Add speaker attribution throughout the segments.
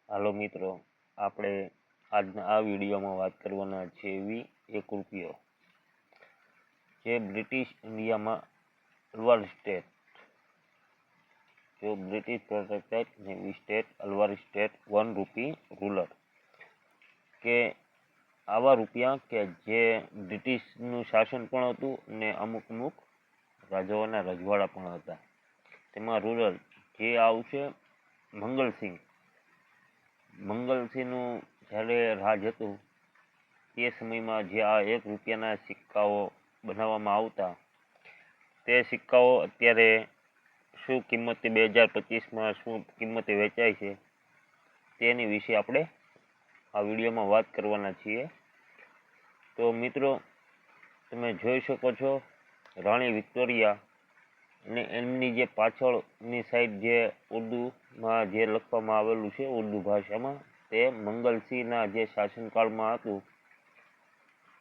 Speaker 1: હાલો મિત્રો, આપણે આજના આ વિડીયોમાં વાત કરવાના છે ₹1 જે બ્રિટિશ ઇન્ડિયામાં અલવાર સ્ટેટ, જો British protected navy state Alwar state ₹1 ruler, કે આવા રૂપિયા કે જે બ્રિટિશનું શાસન પણ હતું અને અમુક રાજાઓના રજવાડા પણ હતા. તેમાં રૂરલ જે આવશે મંગલસિંહનું જ્યારે રાજ હતું તે સમયમાં જે આ ₹1ના સિક્કાઓ બનાવવામાં આવતા, તે સિક્કાઓ અત્યારે શું કિંમતે 2025માં શું કિંમતે વેચાય છે તેની વિશે આપણે આ વિડીયોમાં વાત કરવાના છીએ. તો મિત્રો, તમે જોઈ શકો છો રાણી વિક્ટોરિયા અને એમની જે પાછળની સાઈડ જે ઉર્દુમાં જે લખવામાં આવેલું છે ઉર્દુ ભાષામાં, તે મંગલસિંહના જે શાસનકાળમાં હતું,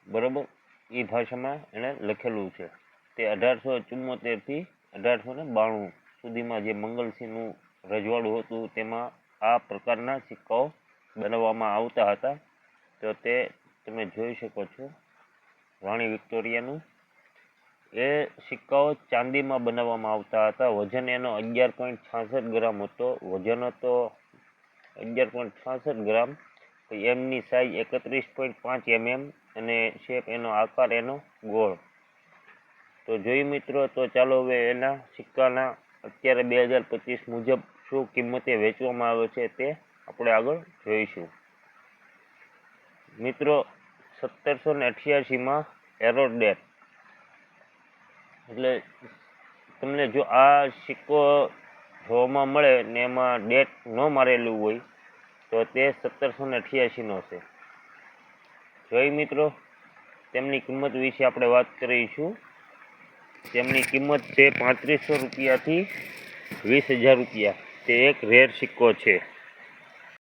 Speaker 1: બરાબર, એ ભાષામાં એણે લખેલું છે. તે 1874થી 1892 સુધીમાં જે મંગલસિંહનું રજવાડું હતું તેમાં આ પ્રકારના સિક્કાઓ બનાવવામાં આવતા હતા. તો તે તમે જોઈ શકો છો રાણી વિક્ટોરિયાનું. એ સિક્કાઓ ચાંદીમાં બનાવવામાં આવતા હતા. વજન એનો 11.66 ગ્રામ હતો. વજન હતો 11.66 ગ્રામ. એમની સાઈઝ 31.5 mm અને શેપ એનો આકાર એનો ગોળ. તો જોઈ મિત્રો, તો ચાલો હવે એના સિક્કાના અત્યારે 2025 મુજબ શું કિંમતે વેચવામાં આવે છે તે આપણે આગળ જોઈશું. મિત્રો, 1788માં એરો ડેટ, એટલે તમને જો આ સિક્કો જોવામાં મળે ને એમાં ડેટ ન મારેલું હોય તો તે 1788નો છે. જોઈ મિત્રો, તેમની કિંમત વિશે આપણે વાત કરીશું. તેમની કિંમત છે ₹3500થી ₹20,000. તે એક રેર સિક્કો છે.